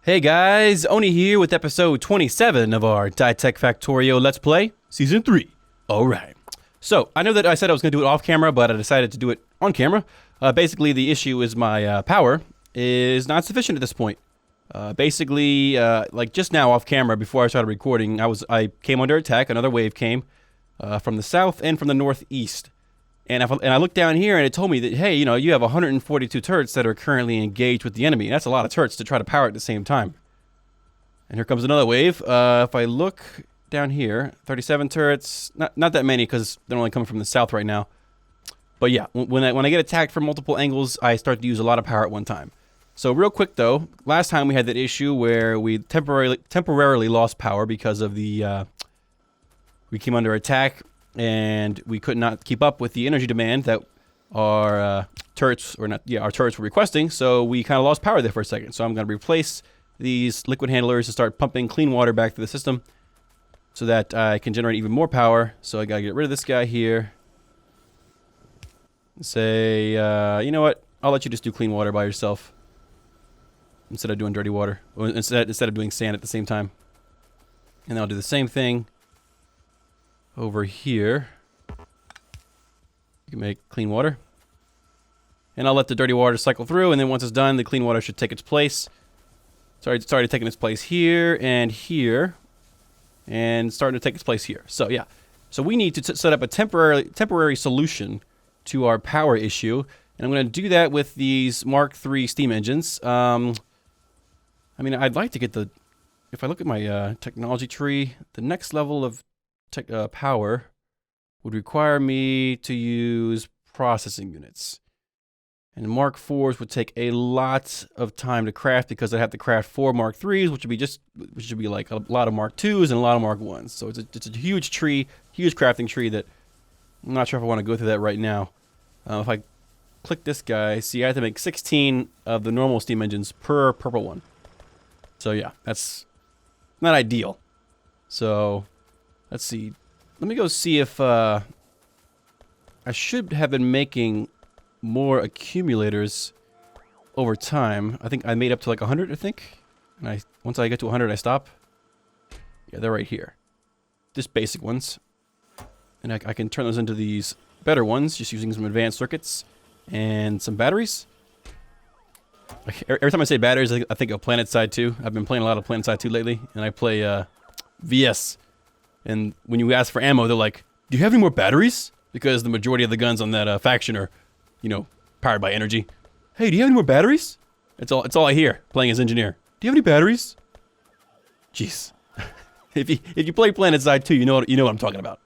Hey guys, Oni here with episode 27 of our Dytech Factorio Let's Play, Season 3. Alright. So, I know that I said I was going to do it off camera, but I decided to do it on camera. Basically, the issue is my power is not sufficient at this point. Like just now off camera, before I started recording, I came under attack. Another wave came from the south and from the northeast. And I looked down here and it told me that, hey, you know, you have 142 turrets that are currently engaged with the enemy. That's a lot of turrets to try to power at the same time. And here comes another wave. If I look down here, 37 turrets. Not that many because they're only coming from the south right now. But yeah, when I get attacked from multiple angles, I start to use a lot of power at one time. So real quick though, last time we had that issue where we temporarily lost power because of the we came under attack. And we could not keep up with the energy demand that our turrets were requesting, so we kind of lost power there for a second. So I'm going to replace these liquid handlers to start pumping clean water back to the system so that I can generate even more power. So I got to get rid of this guy here. Say, you know what? I'll let you just do clean water by yourself instead of doing dirty water. Or instead of doing sand at the same time. And I'll do the same thing over here. You can make clean water. And I'll let the dirty water cycle through, and then once it's done, the clean water should take its place. It's already taking its place here, and starting to take its place here. So yeah. So we need to set up a temporary solution to our power issue, and I'm going to do that with these Mark III steam engines. I mean, I'd like to get if I look at my technology tree, the next level of power would require me to use processing units. And Mark IVs would take a lot of time to craft because I'd have to craft 4 Mark IIIs, which would be like a lot of Mark IIs and a lot of Mark Is. So it's a huge tree, huge crafting tree that I'm not sure if I want to go through that right now. If I click this guy, see I have to make 16 of the normal steam engines per purple one. So yeah, that's not ideal. So let's see. Let me go see if I should have been making more accumulators over time. I think I made up to like 100, I think. And once I get to 100, I stop. Yeah, they're right here. Just basic ones. And I can turn those into these better ones just using some advanced circuits and some batteries. Every time I say batteries, I think of PlanetSide 2. I've been playing a lot of PlanetSide 2 lately, and I play VS. And when you ask for ammo, they're like, do you have any more batteries? Because the majority of the guns on that faction are, you know, powered by energy. Hey, do you have any more batteries? It's all I hear playing as engineer. Do you have any batteries? Jeez. if you play PlanetSide 2, you know what I'm talking about.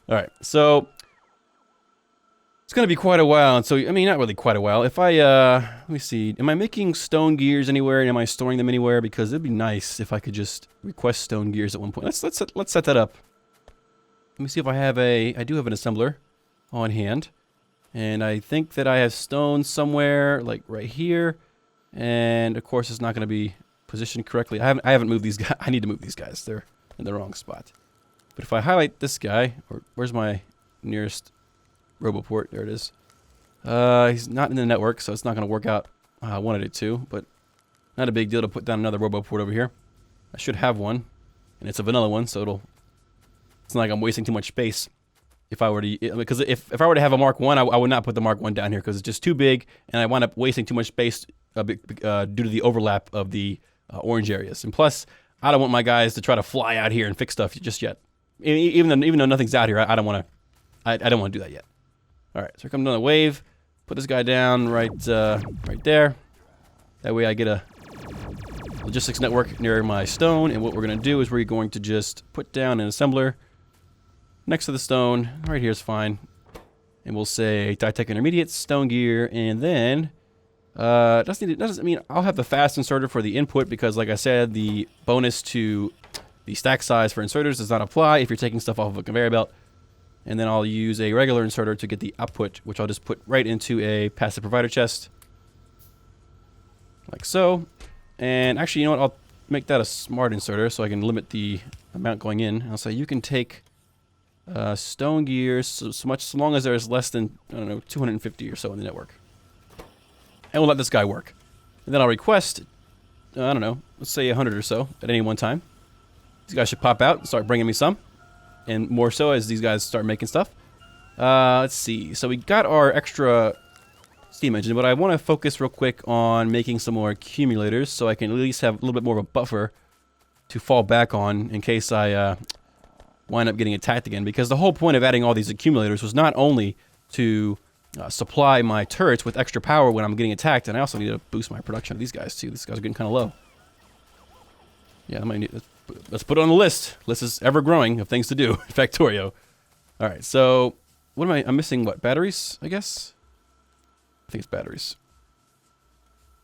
All right, so it's going to be quite a while. And so, I mean, not really quite a while. If I, let me see. Am I making stone gears anywhere? And am I storing them anywhere? Because it'd be nice if I could just request stone gears at one point. Let's set that up. Let me see if I do have an assembler on hand. And I think that I have stone somewhere, like right here. And of course, it's not going to be positioned correctly. I haven't moved these guys. I need to move these guys. They're in the wrong spot. But if I highlight this guy, or where's my nearest Roboport? There it is. He's not in the network, so it's not going to work out how I wanted it to, but not a big deal to put down another Roboport over here. I should have one, and it's a vanilla one, so it's not like I'm wasting too much space. If I were to, because if I were to have a Mark I would not put the Mark I down here because it's just too big, and I wind up wasting too much space due to the overlap of the orange areas. And plus, I don't want my guys to try to fly out here and fix stuff just yet. Even though nothing's out here, I don't want to do that yet. All right, so here comes another wave. Put this guy down right there. That way I get a logistics network near my stone. And what we're going to do is we're going to just put down an assembler next to the stone. Right here is fine. And we'll say Dytech Intermediate, stone gear, and then doesn't mean I'll have the fast inserter for the input because, like I said, the bonus to the stack size for inserters does not apply if you're taking stuff off of a conveyor belt. And then I'll use a regular inserter to get the output, which I'll just put right into a passive provider chest. Like so. And actually, you know what? I'll make that a smart inserter so I can limit the amount going in. I'll say you can take stone gears so long as there's less than, I don't know, 250 or so in the network. And we'll let this guy work. And then I'll request I don't know, let's say 100 or so at any one time. These guys should pop out and start bringing me some. And more so as these guys start making stuff. Let's see. So we got our extra steam engine, but I want to focus real quick on making some more accumulators so I can at least have a little bit more of a buffer to fall back on in case I wind up getting attacked again. Because the whole point of adding all these accumulators was not only to supply my turrets with extra power when I'm getting attacked, and I also need to boost my production of these guys too. These guys are getting kind of low. Yeah, I might need, let's put it on the list. List is ever growing of things to do. Factorio. All right, so what am I? I'm missing what? Batteries, I guess. I think it's batteries.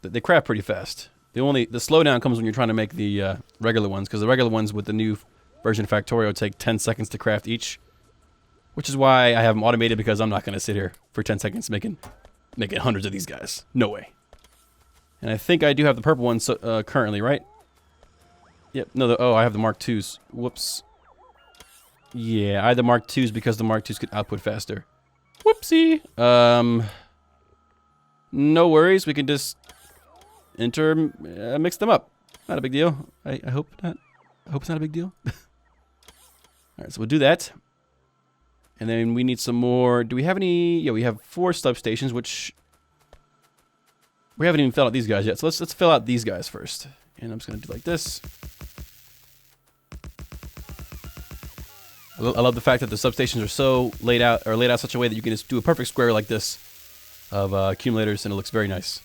They craft pretty fast. The slowdown comes when you're trying to make the regular ones, because the regular ones with the new version of Factorio take 10 seconds to craft each. Which is why I have them automated, because I'm not going to sit here for 10 seconds making hundreds of these guys. No way. And I think I do have the purple ones currently, right? Yep. No. Oh, I have the Mark IIs. Whoops. Yeah, I had the Mark IIs because the Mark IIs could output faster. Whoopsie. No worries. We can just mix them up. Not a big deal. I hope not. I hope it's not a big deal. All right, so we'll do that. And then we need some more. Do we have any? Yeah, we have 4 substations, which we haven't even filled out these guys yet. So let's fill out these guys first. And I'm just gonna do like this. I love the fact that the substations are so laid out such a way that you can just do a perfect square like this of accumulators, and it looks very nice.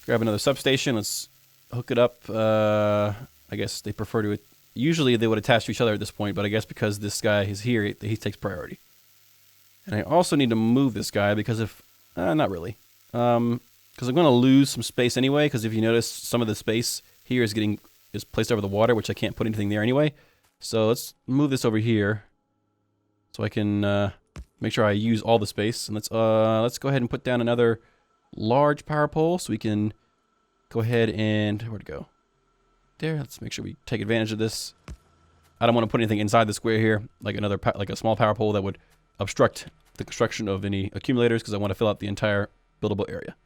Grab another substation. Let's hook it up. I guess they prefer to. Usually they would attach to each other at this point, but I guess because this guy is here, he takes priority. And I also need to move this guy because if... not really. Because I'm going to lose some space anyway, because if you notice, some of the space here is placed over the water, which I can't put anything there anyway. So let's move this over here so I can make sure I use all the space. And let's go ahead and put down another large power pole so we can go ahead and... Where'd it go? There. Let's make sure we take advantage of this. I don't want to put anything inside the square here, like a small power pole that would obstruct the construction of any accumulators, because I want to fill out the entire buildable area.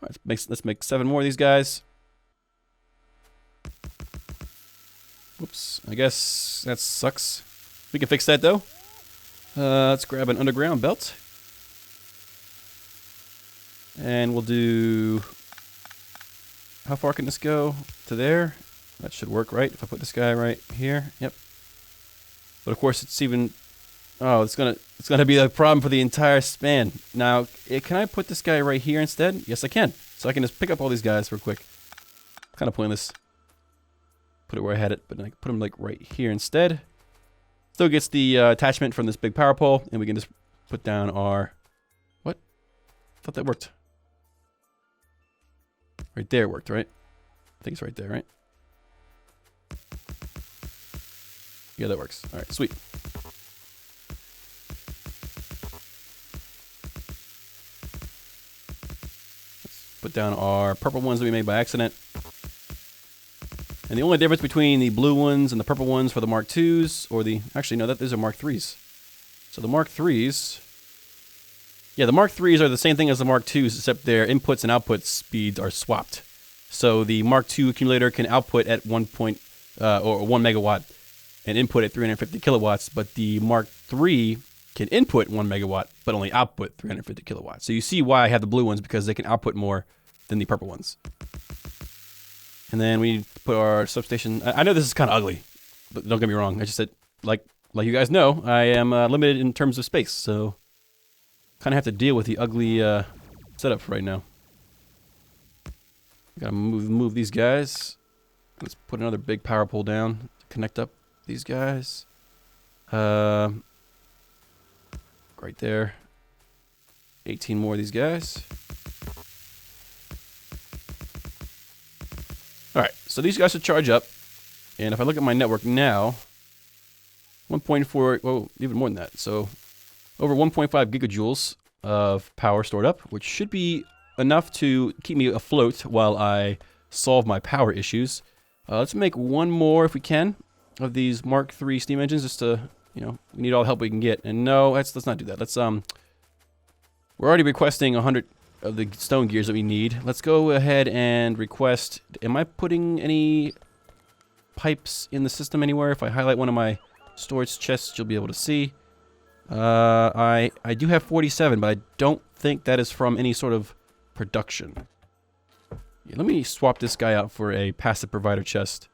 All right, let's make 7 more of these guys. Whoops, I guess that sucks. We can fix that though. Let's grab an underground belt. And we'll do... How far can this go? To there? That should work, right? If I put this guy right here. Yep. But of course it's even... Oh, it's gonna be a problem for the entire span. Now, can I put this guy right here instead? Yes, I can. So I can just pick up all these guys real quick. Kind of pointless. Put it where I had it, but I can put them like right here instead. Still gets the attachment from this big power pole, and we can just put down our... What? I thought that worked. Right there worked, right? I think it's right there, right? Yeah, that works. All right, sweet. Let's put down our purple ones that we made by accident. And the only difference between the blue ones and the purple ones for the Mark IIs, or the... Actually, no, these are Mark IIIs. So the Mark IIIs... Yeah, the Mark IIIs are the same thing as the Mark IIs, except their inputs and output speeds are swapped. So the Mark II accumulator can output at 1 megawatt and input at 350 kilowatts, but the Mark III can input 1 megawatt, but only output 350 kilowatts. So you see why I have the blue ones, because they can output more than the purple ones. And then we put our substation... I know this is kind of ugly, but don't get me wrong. I just said, like you guys know, I am limited in terms of space, so... Kind of have to deal with the ugly setup right now. Gotta move these guys. Let's put another big power pole down to connect up these guys. Right there. 18 more of these guys. Alright, so these guys should charge up. And if I look at my network now, 1.4, well, even more than that. So over 1.5 gigajoules of power stored up, which should be enough to keep me afloat while I solve my power issues. Let's make 1 more if we can of these Mark III steam engines, just to, you know, we need all the help we can get. And no, let's not do that. Let's we're already requesting 100 of the stone gears that we need. Let's go ahead and request... Am I putting any pipes in the system anywhere? If I highlight one of my storage chests, you'll be able to see. I do have 47, but I don't think that is from any sort of production. Yeah, let me swap this guy out for a passive provider chest.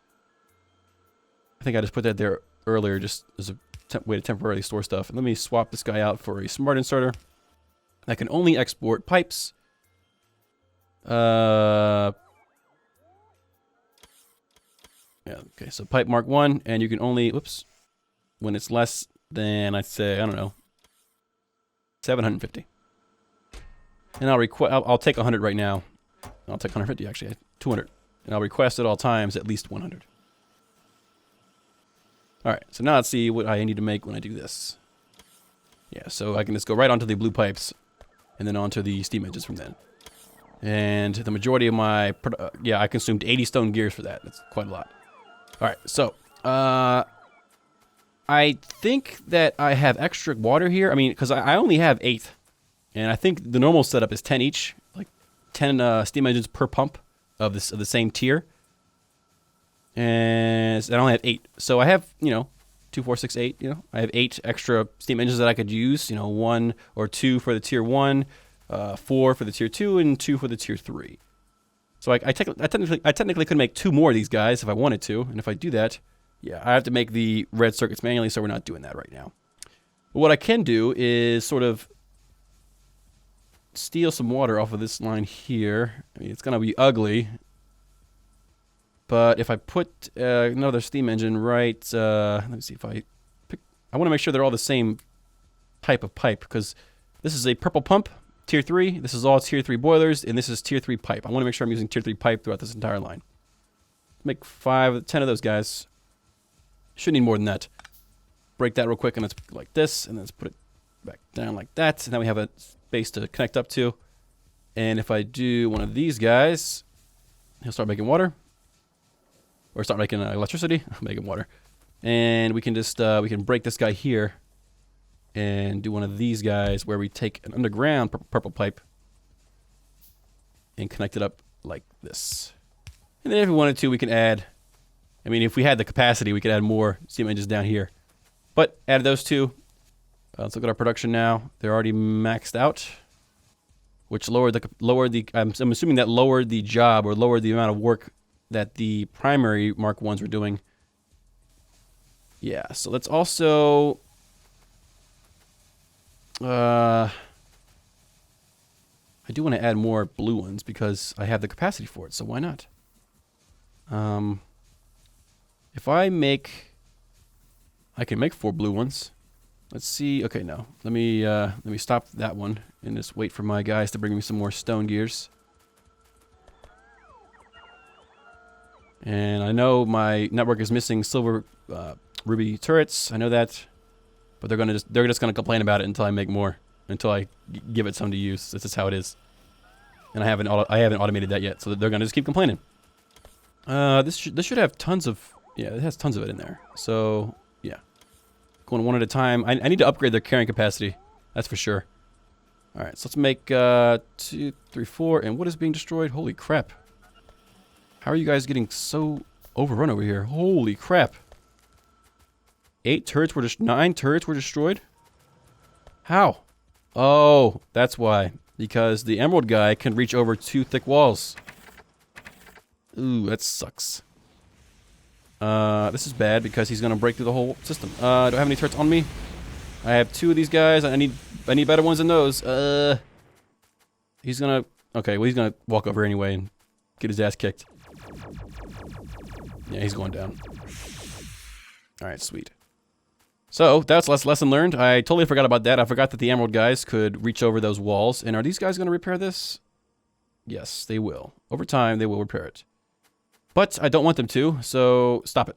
I think I just put that there earlier just as a way to temporarily store stuff. And let me swap this guy out for a smart inserter that can only export pipes. Yeah, okay, so pipe mark 1, and you can only, whoops, when it's less than, I'd say, I don't know, 750. And I'll take 100 right now. I'll take 150 actually, 200. And I'll request at all times at least 100. Alright, so now let's see what I need to make when I do this. Yeah, so I can just go right onto the blue pipes and then onto the steam engines from then. And the majority of my, yeah, I consumed 80 stone gears for that. That's quite a lot. Alright, so, I think that I have extra water here. I mean, because I only have 8. And I think the normal setup is 10 each. Like 10 steam engines per pump of the same tier. And I only have 8. So I have, you know, 2, 4, 6, 8, you know. I have 8 extra steam engines that I could use. You know, 1 or 2 for the tier 1, 4 for the tier 2, and 2 for the tier 3. So I technically could make 2 more of these guys if I wanted to. And if I do that, yeah, I have to make the red circuits manually, so we're not doing that right now. But what I can do is sort of steal some water off of this line here. I mean, it's going to be ugly. But if I put another steam engine right, let me see if I pick... I want to make sure they're all the same type of pipe, because this is a purple pump, tier 3. This is all tier 3 boilers, and this is tier 3 pipe. I want to make sure I'm using tier 3 pipe throughout this entire line. Make 5, 10 of those guys. Should need more than that. Break that real quick, and let's like this, and let's put it back down like that. And now we have a space to connect up to. And if I do one of these guys, he'll start making water. Or start making electricity. Making water. And we can just, we can break this guy here. And do one of these guys where we take an underground purple pipe. And connect it up like this. And then if we wanted to, we can add... I mean, if we had the capacity, we could add more steam engines down here. But add those 2. Let's look at our production now. They're already maxed out, which lowered the. I'm assuming that lowered the job or lowered the amount of work that the primary Mark 1s were doing. Yeah. So let's also. I do want to add more blue ones because I have the capacity for it. So why not? If I can make 4 blue ones. Let's see. Okay, no. Let me stop that one and just wait for my guys to bring me some more stone gears. And I know my network is missing silver ruby turrets. I know that, but they're just gonna complain about it until I make more, until I give it some to use. This is how it is. And I haven't automated that yet, so they're gonna just keep complaining. This should have tons of. Yeah, it has tons of it in there. So, yeah. Going one at a time. I need to upgrade their carrying capacity. That's for sure. Alright, so let's make 2, 3, 4. And what is being destroyed? Holy crap. How are you guys getting so overrun over here? Holy crap. 9 turrets were destroyed? How? Oh, that's why. Because the emerald guy can reach over 2 thick walls. Ooh, that sucks. This is bad because he's gonna break through the whole system. Do I have any turrets on me? I have 2 of these guys. I need better ones than those. He's gonna... Okay, well he's gonna walk over anyway and get his ass kicked. Yeah, he's going down. Alright, sweet. So, that's lesson learned. I totally forgot about that. I forgot that the emerald guys could reach over those walls. And are these guys gonna repair this? Yes, they will. Over time, they will repair it. But I don't want them to, so stop it.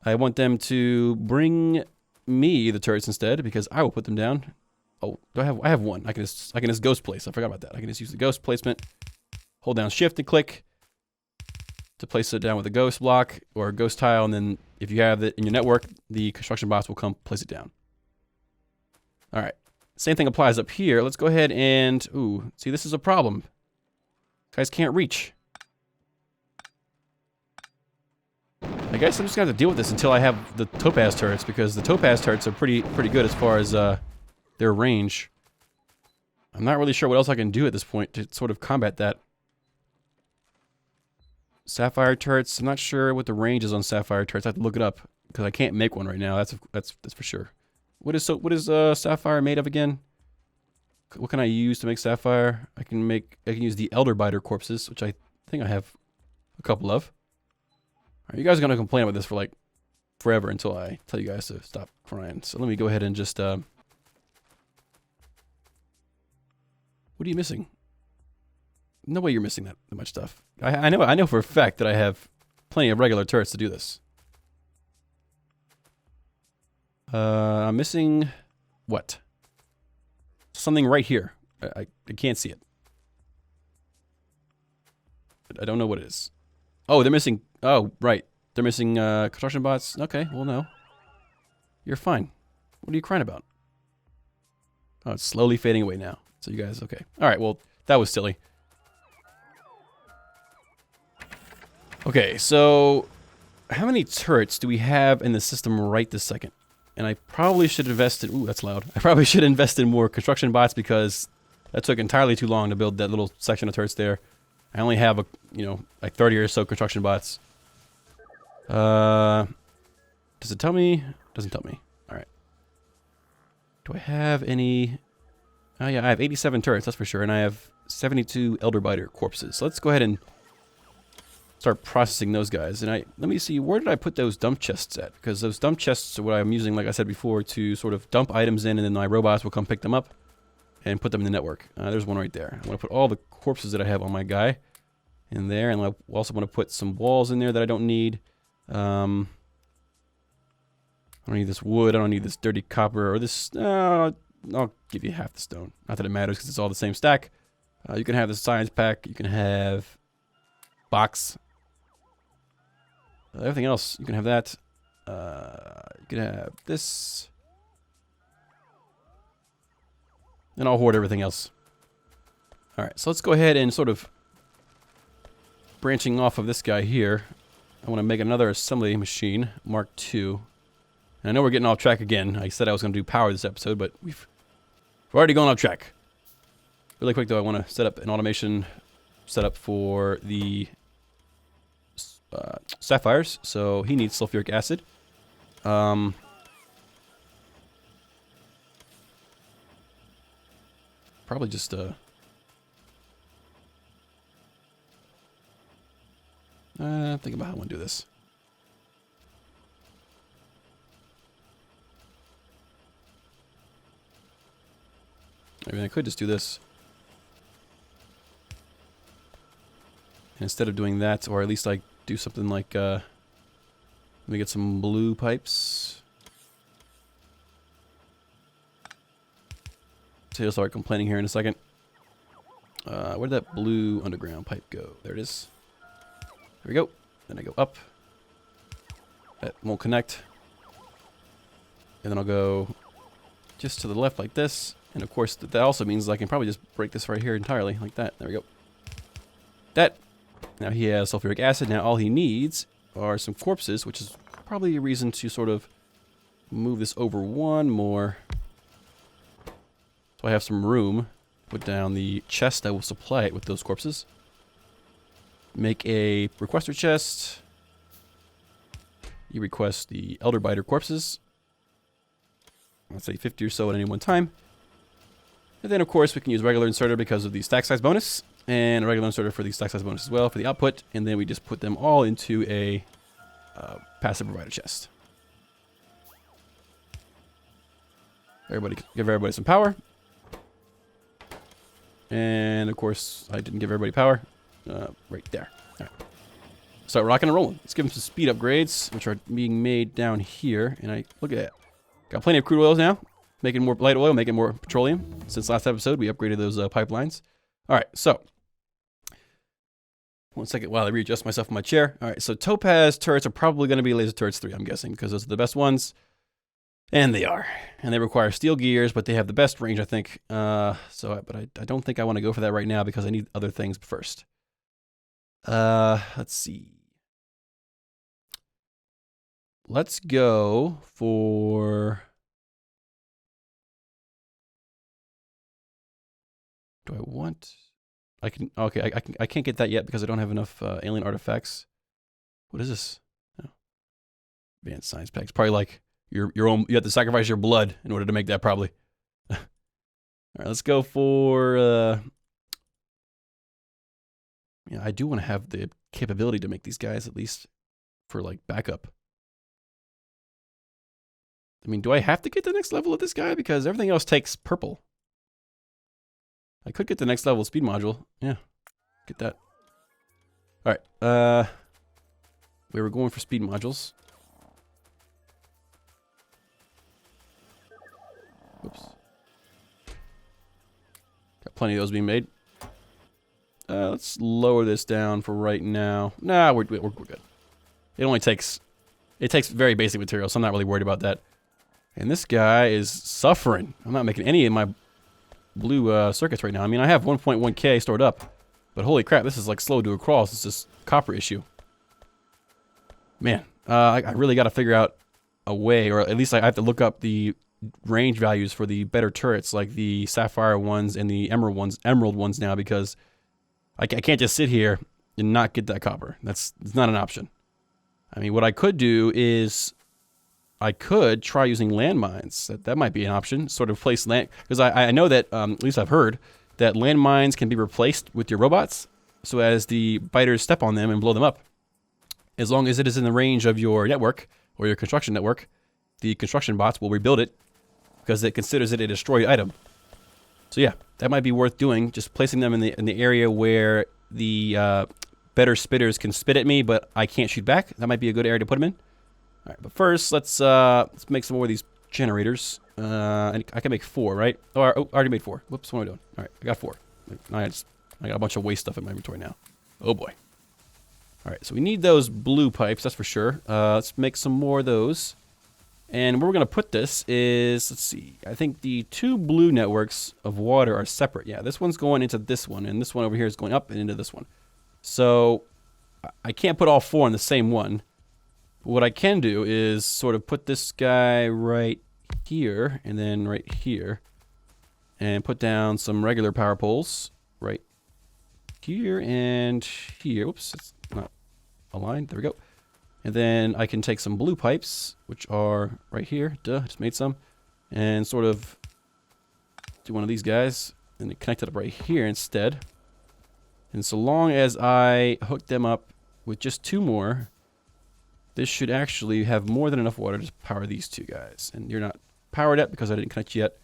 I want them to bring me the turrets instead, because I will put them down. Oh, I have one. I can just ghost place. I forgot about that. I can just use the ghost placement. Hold down shift and click to place it down with a ghost block or a ghost tile, and then if you have it in your network, the construction bots will come place it down. Alright. Same thing applies up here. Let's go ahead and, ooh, see, this is a problem. Guys can't reach. I guess I'm just gonna have to deal with this until I have the topaz turrets, because the topaz turrets are pretty good as far as their range. I'm not really sure what else I can do at this point to sort of combat that. Sapphire turrets, I'm not sure what the range is on sapphire turrets. I have to look it up because I can't make one right now. That's for sure. What is sapphire made of again? What can I use to make sapphire? I can use the elder biter corpses, which I think I have a couple of. All right, you guys are gonna complain about this for like forever until I tell you guys to stop crying. So let me go ahead and just what are you missing? No way you're missing that much stuff. I know for a fact that I have plenty of regular turrets to do this. I'm missing what? Something right here. I can't see it. I don't know what it is. Oh, they're missing. Oh, right. They're missing construction bots. Okay, well, no. You're fine. What are you crying about? Oh, it's slowly fading away now. So you guys, okay. All right, well, that was silly. Okay, so how many turrets do we have in the system right this second? And I probably should invest in... Ooh, that's loud. I probably should invest in more construction bots because that took entirely too long to build that little section of turrets there. I only have, like 30 or so construction bots. Does it tell me? Doesn't tell me. All right. Do I have any... Oh, yeah, I have 87 turrets, that's for sure. And I have 72 elder biter corpses. So let's go ahead and start processing those guys. And let me see, where did I put those dump chests at? Because those dump chests are what I'm using, like I said before, to sort of dump items in, and then my robots will come pick them up and put them in the network. There's one right there. I want to put all the corpses that I have on my guy in there, and I also want to put some walls in there that I don't need. I don't need this wood, I don't need this dirty copper, or this... I'll give you half the stone. Not that it matters, because it's all the same stack. You can have the science pack, you can have box. Everything else, you can have that. You can have this. And I'll hoard everything else. Alright, so let's go ahead and sort of branching off of this guy here. I want to make another assembly machine, Mark II. And I know we're getting off track again. I said I was going to do power this episode, but we've already gone off track. Really quick though, I want to set up an automation setup for the sapphires. So he needs sulfuric acid. Probably just think about how I want to do this. I mean, I could just do this. And instead of doing that, or at least like do something like, let me get some blue pipes. So he'll start complaining here in a second. Where did that blue underground pipe go? There it is. There we go. Then I go up. That won't connect. And then I'll go just to the left like this. And of course, that also means I can probably just break this right here entirely, like that. There we go. That. Now he has sulfuric acid. Now all he needs are some corpses, which is probably a reason to sort of move this over one more. So I have some room. Put down the chest that will supply it with those corpses. Make a requester chest. You request the elder biter corpses. Let's say 50 or so at any one time. And then, of course, we can use regular inserter because of the stack size bonus, and a regular inserter for the stack size bonus as well for the output. And then we just put them all into a passive provider chest. Give everybody some power. And, of course, I didn't give everybody power. Right there. All right. Start rocking and rolling. Let's give them some speed upgrades, which are being made down here. And look at that. Got plenty of crude oils now. Making more light oil, making more petroleum. Since last episode, we upgraded those pipelines. All right, so. One second while I readjust myself in my chair. All right, so topaz turrets are probably going to be laser turrets 3, I'm guessing, because those are the best ones. And they are. And they require steel gears, but they have the best range, I think. But I don't think I want to go for that right now because I need other things first. Let's see. Let's go for... Do I want... Okay, I can't get that yet because I don't have enough alien artifacts. What is this? Oh. Advanced science packs. Probably like your own. You have to sacrifice your blood in order to make that. Probably. All right, let's go for. Yeah, I do want to have the capability to make these guys at least for like backup. I mean, do I have to get the next level of this guy because everything else takes purple? I could get the next level speed module. Yeah, get that. All right. We were going for speed modules. Oops. Got plenty of those being made. Let's lower this down for right now. Nah, we're good. It only takes... It takes very basic material, so I'm not really worried about that. And this guy is suffering. I'm not making any of my blue circuits right now. I mean, I have 1.1k stored up. But holy crap, this is like slow to a crawl. It's this copper issue. Man, I really got to figure out a way, or at least I have to look up the range values for the better turrets, like the sapphire ones and the emerald ones now, because I can't just sit here and not get that copper. It's not an option. I mean, what I could do is I could try using landmines. That might be an option. Sort of place land, because I know that at least I've heard that landmines can be replaced with your robots, so as the biters step on them and blow them up. As long as it is in the range of your network or your construction network, the construction bots will rebuild it because it considers it a destroyed item. So yeah, that might be worth doing. Just placing them in the area where the better spitters can spit at me, but I can't shoot back. That might be a good area to put them in. All right, but first let's make some more of these generators. And I can make 4, right? Oh, I already made 4. Whoops, what am I doing? All right, I got 4. I got a bunch of waste stuff in my inventory now. Oh boy. All right, so we need those blue pipes, that's for sure. Let's make some more of those. And where we're going to put this is, let's see, I think the 2 blue networks of water are separate. Yeah, this one's going into this one, and this one over here is going up and into this one. So I can't put all 4 in the same one. But what I can do is sort of put this guy right here, and then right here, and put down some regular power poles right here and here. Oops, it's not aligned. There we go. And then I can take some blue pipes, which are right here. Duh, just made some. And sort of do one of these guys and connect it up right here instead. And so long as I hook them up with just 2 more, this should actually have more than enough water to power these 2 guys. And you're not powered yet because I didn't connect yet.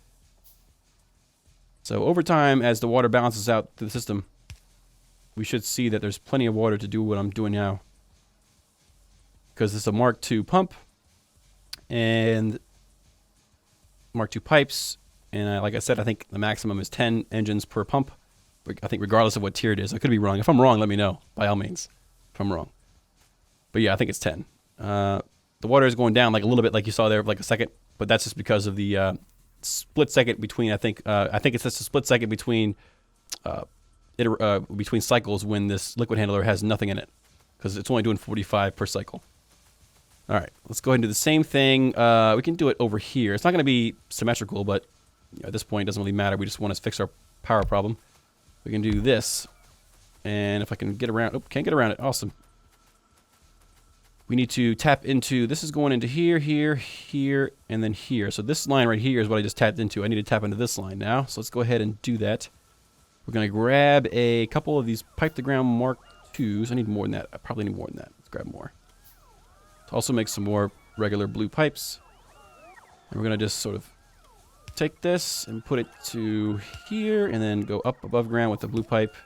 So over time, as the water balances out through the system, we should see that there's plenty of water to do what I'm doing now. Because it's a Mark II pump and Mark II pipes. And like I said, I think the maximum is 10 engines per pump. I think regardless of what tier it is. I could be wrong. If I'm wrong, let me know, by all means, if I'm wrong. But yeah, I think it's 10. The water is going down like a little bit, like you saw there, like a second. But that's just because of the split second between, I think it's just a split second between between cycles when this liquid handler has nothing in it. Because it's only doing 45 per cycle. All right, let's go ahead and do the same thing. We can do it over here. It's not going to be symmetrical, but at this point, it doesn't really matter. We just want to fix our power problem. We can do this. And if I can get around... Oh, can't get around it. Awesome. We need to tap into... This is going into here, here, here, and then here. So this line right here is what I just tapped into. I need to tap into this line now. So let's go ahead and do that. We're going to grab a couple of these pipe-to-ground Mark IIs. I need more than that. I probably need more than that. Let's grab more. To also make some more regular blue pipes. And we're going to just sort of take this and put it to here and then go up above ground with the blue pipe.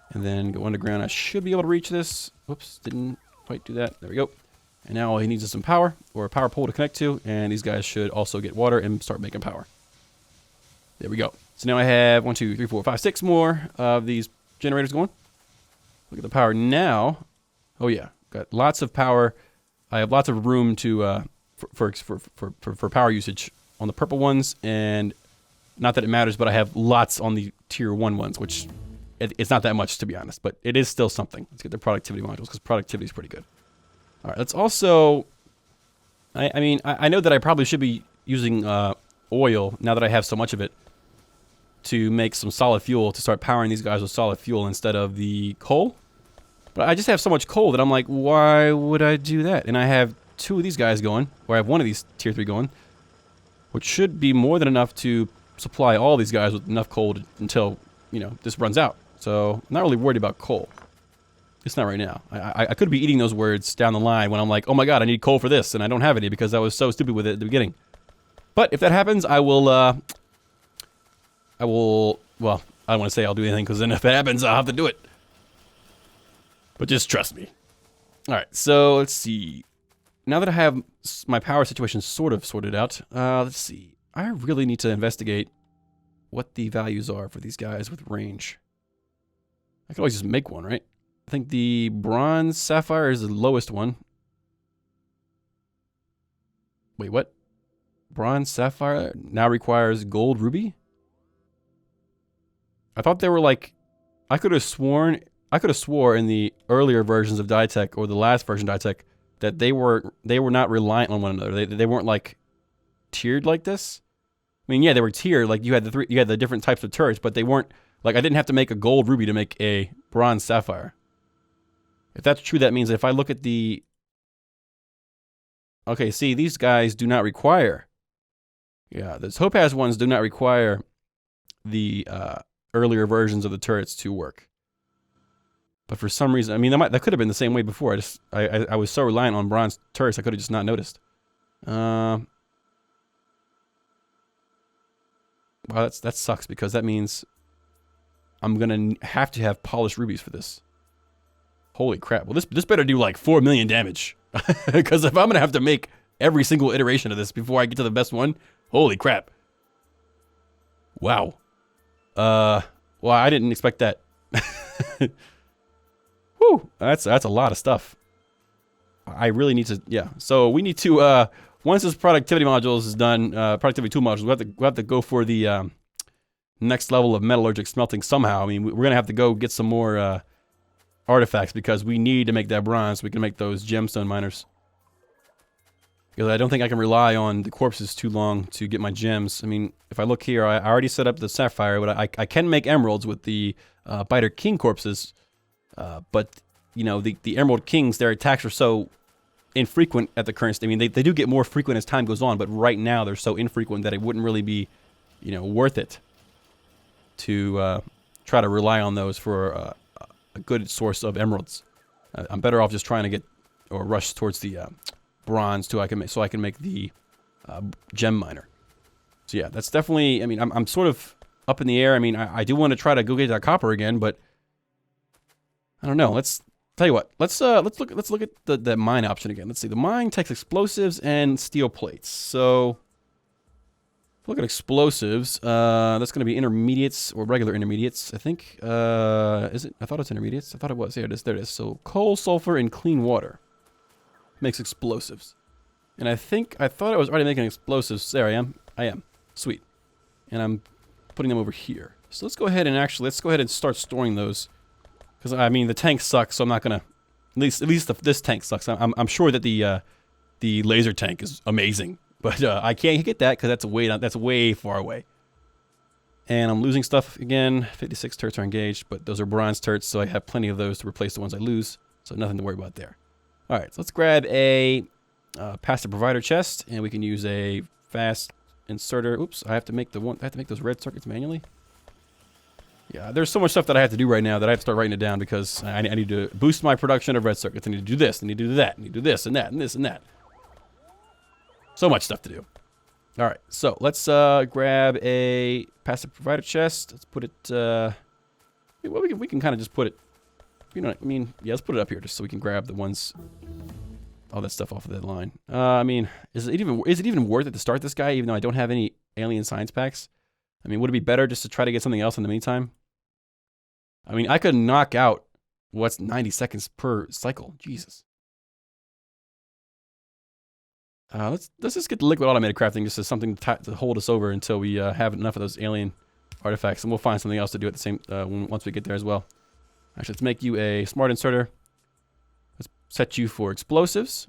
And then go underground. I should be able to reach this. Whoops, didn't quite do that. There we go. And now all he needs is some power or a power pole to connect to. And these guys should also get water and start making power. There we go. So now I have 1, 2, 3, 4, 5, 6 more of these generators going. Look at the power now. Oh yeah, got lots of power. I have lots of room to for power usage on the purple ones, and not that it matters, but I have lots on the tier 1 ones, which it's not that much, to be honest, but it is still something. Let's get the productivity modules, because productivity is pretty good. All right, let's also, I mean, I know that I probably should be using oil, now that I have so much of it, to make some solid fuel, to start powering these guys with solid fuel instead of the coal. But I just have so much coal that I'm like, why would I do that? And I have 2 of these guys going, or I have 1 of these tier 3 going, which should be more than enough to supply all these guys with enough coal until, you know, this runs out. So I'm not really worried about coal. It's not right now. I could be eating those words down the line when I'm like, oh my god, I need coal for this, and I don't have any because I was so stupid with it at the beginning. But if that happens, I will, well, I don't want to say I'll do anything, because then if that happens, I'll have to do it. But just trust me. Alright, so let's see. Now that I have my power situation sort of sorted out, let's see. I really need to investigate what the values are for these guys with range. I could always just make one, right? I think the bronze sapphire is the lowest one. Wait, what? Bronze sapphire now requires gold ruby? I thought they were like, I could have swore in the earlier versions of Dytech, or the last version of Dytech, that they were not reliant on one another. They weren't like tiered like this. I mean, yeah, they were tiered, like you had the different types of turrets, but they weren't like, I didn't have to make a gold ruby to make a bronze sapphire. If that's true, that means if I look at the, okay, see, these guys do not require, yeah, the topaz ones do not require the earlier versions of the turrets to work. But for some reason, I mean, that could have been the same way before. I was so reliant on bronze turrets, I could have just not noticed. Wow, that sucks, because that means I'm gonna have to have polished rubies for this. Holy crap! Well, this better do like 4 million damage, because if I'm gonna have to make every single iteration of this before I get to the best one, holy crap! Wow. Well, I didn't expect that. Whew, that's a lot of stuff. I really need to, yeah. So we need to, once this productivity modules is done, productivity 2 modules, we'll have to go for the next level of metallurgic smelting somehow. I mean, we're gonna have to go get some more artifacts, because we need to make that bronze so we can make those gemstone miners. Because I don't think I can rely on the corpses too long to get my gems. I mean, if I look here, I already set up the sapphire, but I can make emeralds with the Biter King corpses. But, you know, the Emerald Kings, their attacks are so infrequent at the current state. I mean, they do get more frequent as time goes on, but right now they're so infrequent that it wouldn't really be, you know, worth it to try to rely on those for a good source of emeralds. I'm better off just trying to get, or rush towards the bronze so I can make the gem miner. So yeah, that's definitely, I mean, I'm sort of up in the air. I mean, I do want to try to go get that copper again, but I don't know. Let's tell you what. Let's look at the mine option again. Let's see. The mine takes explosives and steel plates. So look at explosives. That's going to be intermediates or regular intermediates, I think. Is it? I thought it's intermediates. I thought it was. Here it is. There it is. So coal, sulfur, and clean water makes explosives. And I thought I was already making explosives. There I am. I am. Sweet. And I'm putting them over here. So let's go ahead and start storing those. Because, I mean, the tank sucks, so I'm not going to... At least this tank sucks. I'm sure that the laser tank is amazing. But I can't get that because that's way far away. And I'm losing stuff again. 56 turrets are engaged, but those are bronze turrets, so I have plenty of those to replace the ones I lose. So nothing to worry about there. All right, so let's grab a passive provider chest, and we can use a fast inserter. Oops, I have to make those red circuits manually. Yeah, there's so much stuff that I have to do right now that I have to start writing it down, because I need to boost my production of red circuits. I need to do this, I need to do that, I need to do this and that and this and that. So much stuff to do. All right, so let's grab a passive provider chest. Let's put it, well, we can kind of just put it, you know what I mean? Yeah, let's put it up here just so we can grab the ones, all that stuff off of that line. I mean, is it even worth it to start this guy, even though I don't have any alien science packs? I mean, would it be better just to try to get something else in the meantime? I mean, I could knock out what's 90 seconds per cycle. Jesus. Let's just get the liquid automated crafting just as something to hold us over until we have enough of those alien artifacts, and we'll find something else to do at the same once we get there as well. Actually, let's make you a smart inserter. Let's set you for explosives,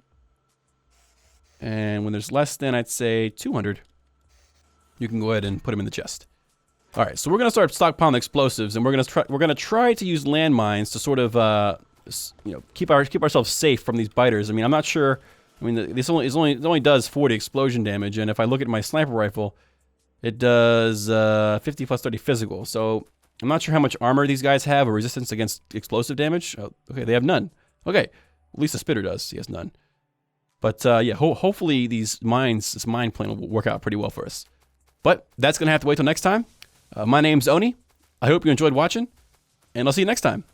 and when there's less than, I'd say, 200, you can go ahead and put them in the chest. All right, so we're gonna start stockpiling explosives, and we're gonna try to use landmines to sort of keep ourselves safe from these biters. I mean, I'm not sure. I mean, this only does 40 explosion damage, and if I look at my sniper rifle, it does 50 plus 30 physical. So I'm not sure how much armor these guys have or resistance against explosive damage. Oh, okay, they have none. Okay, at least the spitter does. He has none. But yeah, hopefully this mine plan will work out pretty well for us. But that's gonna have to wait till next time. My name's Oni. I hope you enjoyed watching, and I'll see you next time.